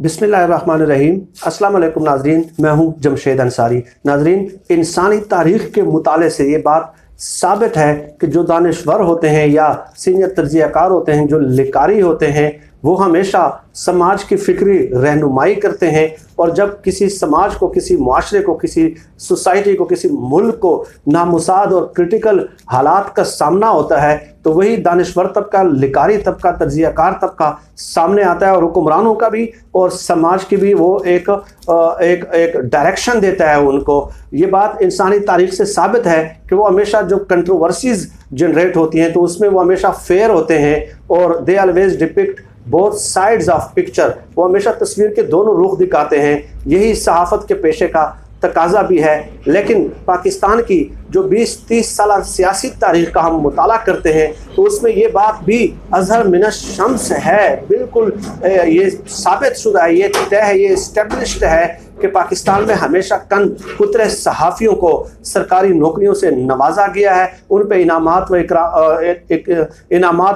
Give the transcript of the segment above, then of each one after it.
बिस्मिल्लाहिर्रहमानिर्रहीम। अस्सलाम वालेकुम नाजरीन, मैं हूं जमशेद अंसारी। नाजरीन, इंसानी तारीख़ के मुताले से ये बात साबित है कि जो दानिश्वर होते हैं या सीनियर तज्ज़ियाकार होते हैं, जो लिकारी होते हैं, वो हमेशा समाज की फ़िक्री रहनुमाई करते हैं। और जब किसी समाज को, किसी माशरे को, किसी सोसाइटी को, किसी मुल्क को नामुसाद और क्रिटिकल हालात का सामना होता है, तो वही दानिश्वर तबका, लिकारी तबका, तज्ज़ियाकार तबका सामने आता है और हुक्मरानों का भी और समाज की भी वो एक डायरेक्शन देता है उनको। ये बात इंसानी तारीख़ से साबित है कि वो हमेशा जो कंट्रोवर्सीज़ जनरेट होती हैं तो उसमें वो हमेशा फेयर होते हैं और they always depict both sides of picture. वो हमेशा तस्वीर के दोनों रुख दिखाते हैं। यही सहाफ़त के पेशे का तकाजा भी है। लेकिन पाकिस्तान की जो 20-30 साल सियासी तारीख़ का हम मुताला करते हैं तो उसमें ये बात भी अज़हर मिनश शम्स है, बिल्कुल ये साबित शुदा है, ये तय है, ये इस्टेब्लिश्ड है कि पाकिस्तान में हमेशा कन कुतरे सहाफ़ियों को सरकारी नौकरियों से नवाजा गया है। उन पर इनामात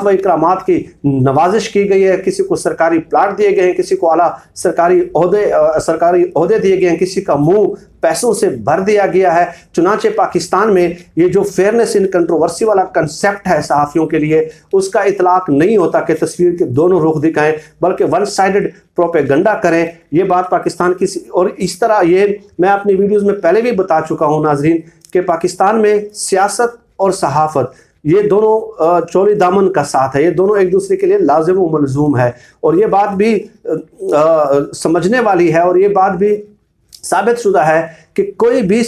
व इकरामात की नवाजिश की गई है। किसी को सरकारी प्लाट दिए गए हैं, किसी को आला सरकारी ओहदे दिए गए हैं, किसी का मुंह पैसों से भर दिया गया है। चुनांचे पाकिस्तान में ये जो फेयरनेस इन कंट्रोवर्सी वाला कंसेप्ट है सहाफ़ियों के लिए, उसका इतलाक नहीं होता कि तस्वीर के दोनों रुख दिखाएं, बल्कि वन साइडेड प्रोपेगेंडा करें। ये बात पाकिस्तान की, और इस तरह ये मैं अपनी वीडियोज़ में पहले भी बता चुका हूँ नाजरीन कि पाकिस्तान में सियासत और सहाफ़त ये दोनों चोली दामन का साथ है, ये दोनों एक दूसरे के लिए लाजिम व मलजूम है। और ये बात भी समझने वाली है और ये बात भी साबित शुदा है कि कोई भी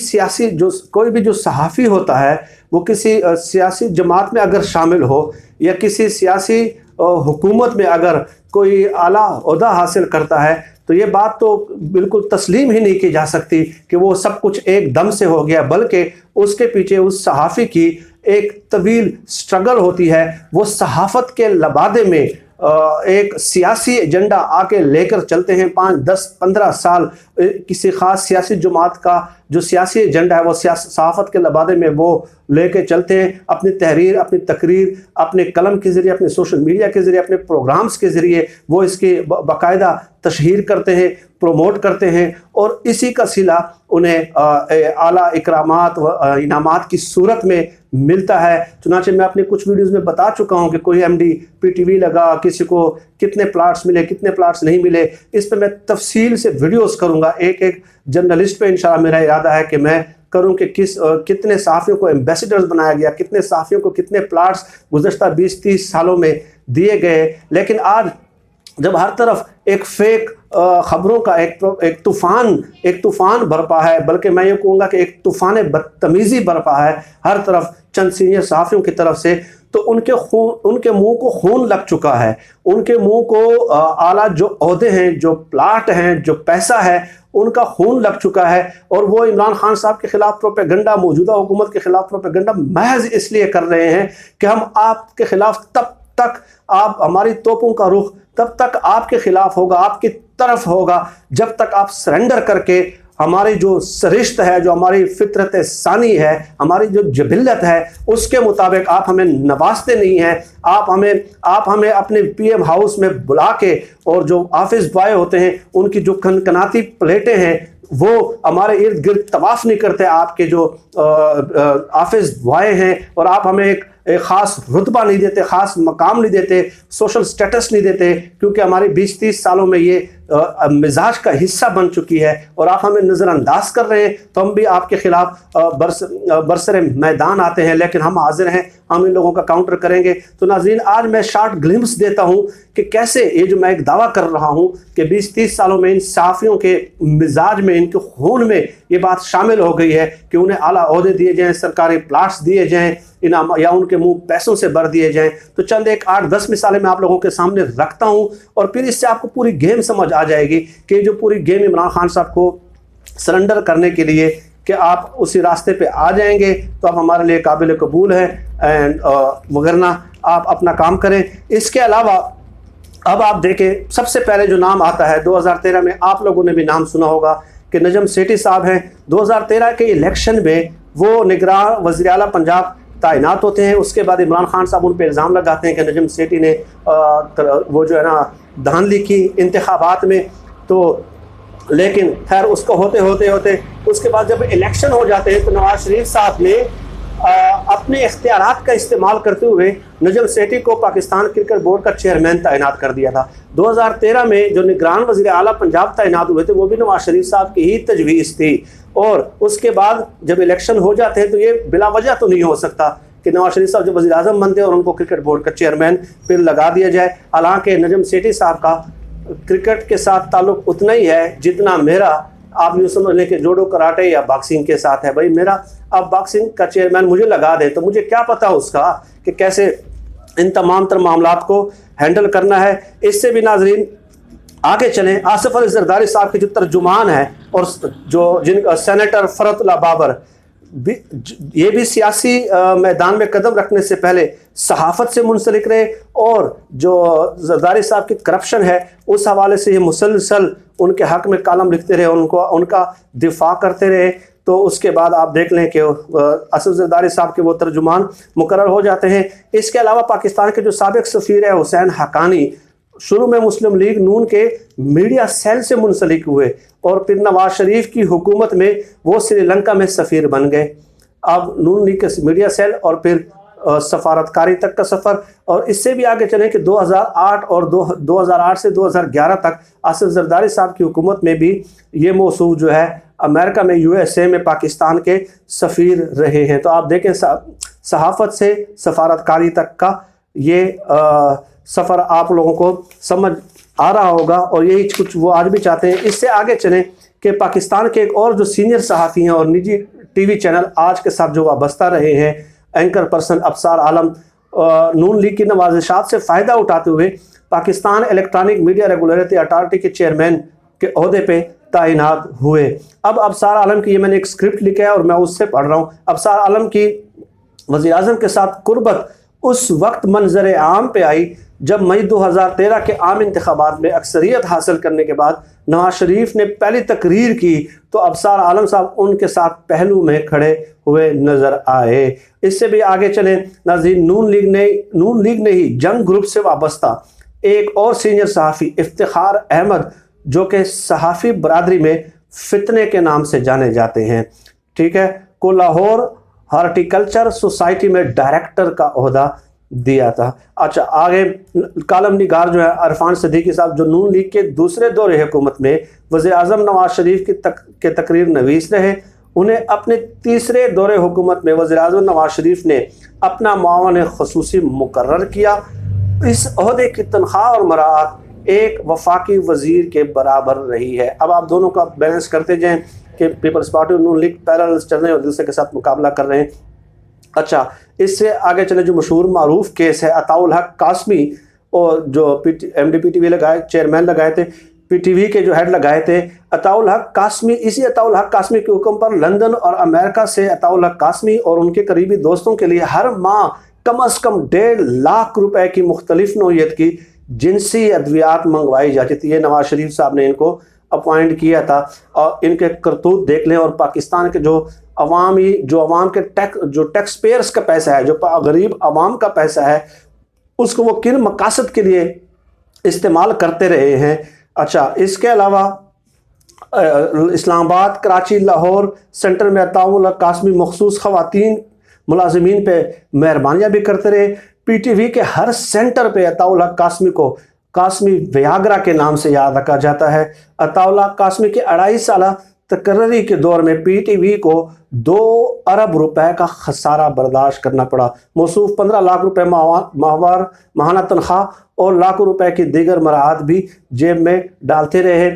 जो सहाफ़ी होता है वो किसी सियासी जमात में अगर शामिल हो या किसी सियासी हुकूमत में अगर कोई आला ओहदा हासिल करता है तो ये बात तो बिल्कुल तस्लीम ही नहीं की जा सकती कि वो सब कुछ एक दम से हो गया, बल्कि उसके पीछे उस सहाफ़ी की एक तवील स्ट्रगल होती है। वो सहाफ़त के लबादे में एक सियासी एजेंडा आके लेकर चलते हैं। 5, 10, 15 साल किसी ख़ास सियासी जमात का जो सियासी एजेंडा है वो सहाफ़त के लबादे में वो लेके चलते हैं। अपनी तहरीर, अपनी तकरीर, अपने कलम के ज़रिए, अपने सोशल मीडिया के ज़रिए, अपने प्रोग्राम्स के ज़रिए वो इसकी बाकायदा तशहीर करते हैं, प्रोमोट करते हैं और इसी का सिला उन्हें आला इकरामात व इनामात की सूरत में मिलता है। चुनांचे मैं अपने कुछ वीडियोज़ में बता चुका हूँ कि कोई MD PTV लगा, किसी को कितने प्लाट्स मिले, कितने प्लाट्स नहीं मिले, इस पर मैं तफसील से वीडियोस करूँगा। एक जर्नलिस्ट पे इंशाल्लाह मेरा इरादा है कि मैं करूँ कि कितने सहाफ़ियों को एम्बेसडर्स बनाया गया, कितने सहाफ़ियों को कितने प्लाट्स गुज़श्ता 20-30 सालों में दिए गए। लेकिन आज जब हर तरफ एक फेक ख़बरों का एक तूफ़ान बरपा है, बल्कि मैं ये कहूँगा कि एक तूफ़ान बदतमीज़ी बरपा है हर तरफ चंद सीनियर सहाफ़ियों की तरफ से, तो उनके मुंह को खून लग चुका है। उनके मुंह को आला जो ओहदे हैं, जो प्लाट हैं, जो पैसा है, उनका खून लग चुका है। और वो इमरान खान साहब के ख़िलाफ़ प्रोपेगेंडा, मौजूदा हुकूमत के ख़िलाफ़ प्रोपेगेंडा महज इसलिए कर रहे हैं कि हम आपके ख़िलाफ़ तब तक, आप हमारी तोपों का रुख तब तक आपके ख़िलाफ़ होगा, आपकी तरफ होगा, जब तक आप सरेंडर करके हमारी जो सरिश्त है, जो हमारी फितरत सानी है, हमारी जो जबिल्लत है, उसके मुताबिक आप हमें नवाजते नहीं हैं। आप हमें अपने PM हाउस में बुला के, और जो ऑफिस बॉय होते हैं उनकी जो कनकनाती प्लेटें हैं वो हमारे इर्द गिर्द तवाफ़ नहीं करते आपके जो ऑफिस बॉय हैं, और आप हमें एक ख़ास रुतबा नहीं देते, ख़ास मकाम नहीं देते, सोशल स्टेटस नहीं देते, क्योंकि हमारे 20-30 सालों में ये मिजाज का हिस्सा बन चुकी है और आप हमें नज़रअंदाज कर रहे हैं। तो हम भी आपके ख़िलाफ़ बरसरे मैदान आते हैं, लेकिन हम हाजिर हैं, हम इन लोगों का काउंटर करेंगे। तो नाज़रीन, आज मैं शार्ट ग्लिम्स देता हूँ कि कैसे ये जो मैं एक दावा कर रहा हूँ कि 20-30 सालों में इन सहाफ़ियों के मिजाज में, इनके खून में ये बात शामिल हो गई है कि उन्हें आला ओहदे दिए जाएँ, सरकारी प्लाट्स दिए जाएँ, इनाम या उनके मुंह पैसों से भर दिए जाएं। तो चंद 8-10 मिसालें मैं आप लोगों के सामने रखता हूं और फिर इससे आपको पूरी गेम समझ आ जाएगी कि जो पूरी गेम इमरान खान साहब को सरेंडर करने के लिए कि आप उसी रास्ते पे आ जाएंगे तो आप हमारे लिए काबिल कबूल हैं, एंड वगरना आप अपना काम करें। इसके अलावा अब आप देखें, सबसे पहले जो नाम आता है 2013 में, आप लोगों ने भी नाम सुना होगा कि नजम सेठी साहब हैं। 2013 के इलेक्शन में वो निगरान वज़ीर आला पंजाब तैनात होते हैं। उसके बाद इमरान खान साहब उन पर इल्ज़ाम लगाते हैं कि नजम सेठी ने वो जो है ना धांधली की इंतखाबात में, तो लेकिन खैर उसको होते होते उसके बाद जब इलेक्शन हो जाते हैं तो नवाज शरीफ साहब ने अपने इख्तियारात का इस्तेमाल करते हुए नजम सेठी को पाकिस्तान क्रिकेट बोर्ड का चेयरमैन तैनात कर दिया था। 2013 में जो निगरान वज़ीर आला पंजाब तैनात हुए थे वो भी नवाज शरीफ साहब की ही तजवीज़ थी। और उसके बाद जब इलेक्शन हो जाते हैं तो ये बिला वजह तो नहीं हो सकता कि नवाज शरीफ साहब जब वज़ीर आज़म बनते हैं और उनको क्रिकेट बोर्ड का चेयरमैन फिर लगा दिया जाए। हालांकि नजम सेठी साहब का क्रिकेट के साथ ताल्लुक़ उतना ही है जितना मेरा, आप यूँ समझ लें कि जोडो कराटे या बॉक्सिंग के साथ है। भाई मेरा अब बॉक्सिंग का चेयरमैन मुझे लगा दे तो मुझे क्या पता उसका कि कैसे इन तमाम तर मामलात को हैंडल करना है। इससे भी नाजरीन आगे चलें, आसिफ अली जरदारी साहब के जो तर्जुमान है और जो जिनका सेनेटर फरतुल्लाह बाबर ये भी सियासी मैदान में कदम रखने से पहले सहाफ़त से मुंसलिक रहे और जो जरदारी साहब की करप्शन है उस हवाले से ये मुसलसल उनके हक़ में कालम लिखते रहे, उनका दिफा करते रहे। तो उसके बाद आप देख लें कि आसिफ जरदारी साहब के वो तर्जुमान मुकर्रर हो जाते हैं। इसके अलावा पाकिस्तान के जो साबिक सफ़ीर है हुसैन हक़ानी शुरू में मुस्लिम लीग नून के मीडिया सेल से मुंसलिक हुए और फिर नवाज शरीफ की हुकूमत में वो श्रीलंका में सफ़ीर बन गए। अब नून लीग के मीडिया सेल और फिर सफारतकारी तक का सफ़र। और इससे भी आगे चलें कि 2008 और 2008 से 2011 तक आसिफ जरदारी साहब की हुकूमत में भी ये मौसूफ जो है अमेरिका में USA में पाकिस्तान के सफ़ीर रहे हैं। तो आप देखें सहाफ़त से सफारतकारी तक का ये सफ़र आप लोगों को समझ आ रहा होगा और यही कुछ वो आज भी चाहते हैं। इससे आगे चलें कि पाकिस्तान के एक और जो सीनियर सहाफ़ी हैं और निजी TV चैनल आज के साथ जो वाबस्ता रहे हैं, एंकर पर्सन अफसार आलम नून लीग की नवाजिशात से फ़ायदा उठाते हुए Pakistan electronic media regulatory authority के चेयरमैन के अहदे पे तैनात हुए। अब अफसार आलम की ये मैंने एक स्क्रिप्ट लिखा है और मैं उससे पढ़ रहा हूँ। अफसार आलम की वज़ीर आज़म के साथ कुर्बत उस वक्त मंजर आम पे आई जब मई 2013 के आम इंतखाबात में अक्सरियत हासिल करने के बाद नवाज शरीफ ने पहली तकरीर की तो अफसार आलम साहब उनके साथ पहलू में खड़े हुए नज़र आए। इससे भी आगे चलें नाज़रीन, नून लीग ने ही जंग ग्रुप से वाबस्ता एक और सीनियर सहाफ़ी इफ्तिखार अहमद जो कि सहाफ़ी बरादरी में फितने के नाम से जाने जाते हैं, ठीक है, को लाहौर हार्टिकल्चर सोसाइटी में डायरेक्टर का ओहदा दिया था। अच्छा, आगे कालम निगार जो है अरफान सिद्दीकी साहब जो नून लीग के दूसरे दौरे हुकूमत में वज़ीर आज़म नवाज शरीफ के तकरीर नवीस रहे। उन्हें अपने तीसरे दौरे हुकूमत में वज़ीर आज़म नवाज शरीफ ने अपना मुआवन ख़ुसूसी मुकर्रर किया। इस ओहदे की तनख्वाह और मराअत एक वफाकी वज़ीर के बराबर रही है। अब आप दोनों का बैलेंस करते जाएँ कि पीपल्स पार्टी और नून लीग पैरेलल चल रहे हैं और दूसरे के साथ मुकाबला कर रहे हैं। अच्छा, इससे आगे चले जो मशहूर मारूफ केस है अताउल हक कासमी और जो MDPTV लगाए चेयरमैन लगाए थे, PTV के जो हेड लगाए थे अताउल हक कासमी। इसी अताउल हक कासमी के हुक्म पर लंदन और अमेरिका से अताउल हक कासमी और उनके करीबी दोस्तों के लिए हर माह कम अज़ कम 1.5 लाख रुपए की मुख्तलिफ नौइयत की जिनसी अद्वियात मंगवाई जाती थी। ये नवाज शरीफ साहब ने इनको अपॉइंट किया था और इनके करतूत देख लें। और पाकिस्तान के जो अवाम के टैक्स पेयर्स का पैसा है, जो गरीब अवाम का पैसा है, उसको वो किन मकासद के लिए इस्तेमाल करते रहे हैं। अच्छा, इसके अलावा इस्लामाबाद, कराची, लाहौर सेंटर में अताउल हक कासमी मखसूस ख़वातीन मुलाजिमीन पे मेहरबानियाँ भी करते रहे। PTV के हर सेंटर पे अताउल हक कासमी को कासमी वियाग्रा के नाम से याद रखा जाता है। अताउल हक कासमी के 2.5 साल तकर्री के दौर में PTV को 2 अरब रुपए का खसारा बर्दाश्त करना पड़ा। मौसूफ 15 लाख रुपए माहाना तनख्वाह और लाखों रुपए की दीगर मराहत भी जेब में डालते रहे।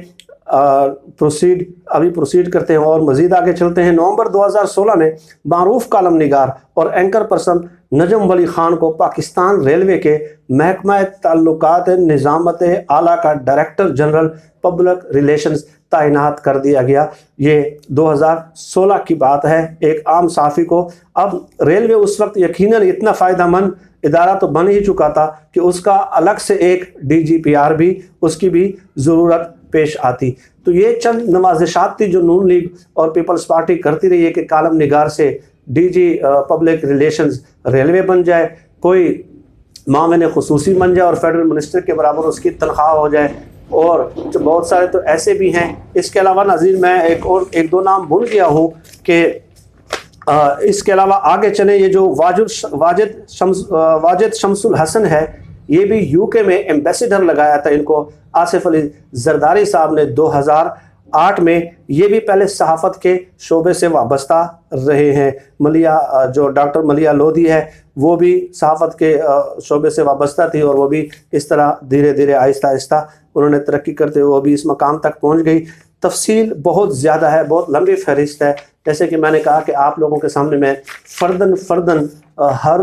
प्रोसीड करते हैं और मज़ीद आगे चलते हैं। नवंबर 2016 में मारूफ कालम निगार और एंकर पर्सन नजम वली खान को पाकिस्तान रेलवे के महकमा ताल्लुकात निज़ामत आला का डायरेक्टर जनरल पब्लिक रिलेशंस तैनात कर दिया गया। ये 2016 की बात है, एक आम साफ़ी को। अब रेलवे उस वक्त यकीनन इतना फ़ायदेमंद इदारा तो बन ही चुका था कि उसका अलग से एक DGPR भी उसकी भी ज़रूरत पेश आती। तो ये चंद नवाजिशात थी जो नून लीग और पीपल्स पार्टी करती रही है कि कालम निगार से DG पब्लिक रिलेशंस रेलवे बन जाए, कोई मामले ख़ुसूसी बन जाए और फेडरल मिनिस्टर के बराबर उसकी तनख्वाह हो जाए। और जो बहुत सारे तो ऐसे भी हैं। इसके अलावा नाज़रीन मैं एक दो नाम भूल गया हूँ कि इसके अलावा आगे चले, ये जो वाजिद शमसुल हसन है, ये भी यूके में एम्बेसडर लगाया था इनको आसिफ अली जरदारी साहब ने 2008 में। ये भी पहले सहाफ़त के शोबे से वाबस्ता रहे हैं। मलिया जो डॉक्टर मलिया लोधी है वो भी सहाफ़त के शोबे से वाबस्ता थी, और वो भी इस तरह धीरे धीरे आहिस्ता आहिस्ता उन्होंने तरक्की करते हुए वो भी इस मकाम तक पहुँच गई। तफसील बहुत ज़्यादा है, बहुत लंबी फहरिस्त है। जैसे कि मैंने कहा कि आप लोगों के सामने मैं फ़र्दन हर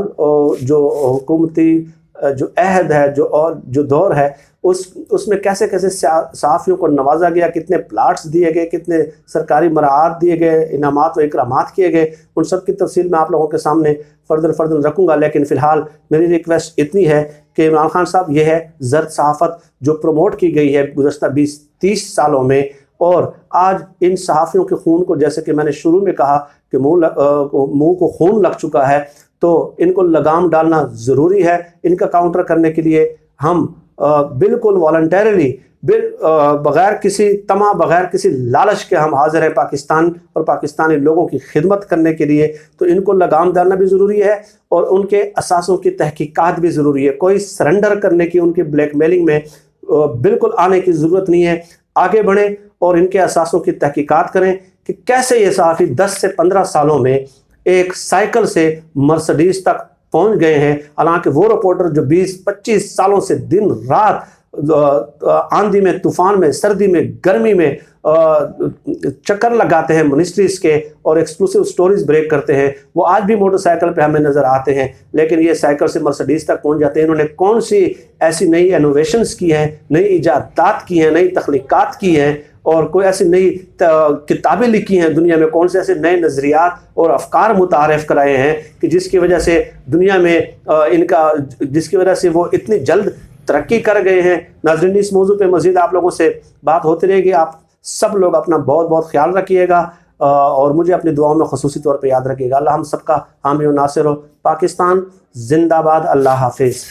जो हुकूमती जो अहद है जो दौर है उसमें कैसे कैसे सहाफ़ियों को नवाजा गया, कितने प्लाट्स दिए गए, कितने सरकारी मराआत दिए गए, इनामात व इकरामात किए गए, उन सब की तफसील मैं आप लोगों के सामने फ़र्दन रखूँगा। लेकिन फ़िलहाल मेरी रिक्वेस्ट इतनी है कि इमरान खान साहब, ये है ज़र्द सहाफ़त जो प्रमोट की गई है गुज़श्ता 20-30 सालों में, और आज इन सहाफ़ियों के खून को, जैसे कि मैंने शुरू में कहा कि मुँह को खून लग चुका है, तो इनको लगाम डालना ज़रूरी है। इनका काउंटर करने के लिए हम बिल्कुल वॉलंटरली, बग़ैर किसी तमा, बग़ैर किसी लालच के हम हाज़िर हैं पाकिस्तान और पाकिस्तानी लोगों की खिदमत करने के लिए। तो इनको लगाम डालना भी ज़रूरी है और उनके असासों की तहकीकात भी ज़रूरी है। कोई सरेंडर करने की, उनकी ब्लैकमेलिंग में बिल्कुल आने की ज़रूरत नहीं है। आगे बढ़ें और इनके असासों की तहकीकात करें कि कैसे ये सहाफ़ी 10 से 15 सालों में एक साइकिल से मर्सिडीज़ तक पहुंच गए हैं। हालांकि वो रिपोर्टर जो 20-25 सालों से दिन रात आंधी में, तूफान में, सर्दी में, गर्मी में चक्कर लगाते हैं मिनिस्ट्रीज के और एक्सक्लूसिव स्टोरीज ब्रेक करते हैं, वो आज भी मोटरसाइकिल पे हमें नज़र आते हैं। लेकिन ये साइकिल से मर्सिडीज़ तक पहुंच जाते हैं। इन्होंने कौन सी ऐसी नई इनोवेशंस की हैं, नई इजादात की हैं, नई तख्लीकात की हैं, और कोई ऐसी नई किताबें लिखी हैं दुनिया में, कौन से ऐसे नए नज़रियात और अफकार मुतारफ़ कराए हैं कि जिसकी वजह से दुनिया में जिसकी वजह से वो इतनी जल्द तरक्की कर गए हैं। नाज़रीन, इस मौजू पे मज़ीद आप लोगों से बात होती रहेगी। आप सब लोग अपना बहुत बहुत ख्याल रखिएगा और मुझे अपनी दुआओं में ख़ुसूसी तौर पे याद रखिएगा। अल्लाह हम सबका हामी और नासिर हो। पाकिस्तान जिंदाबाद। अल्लाह हाफिज़।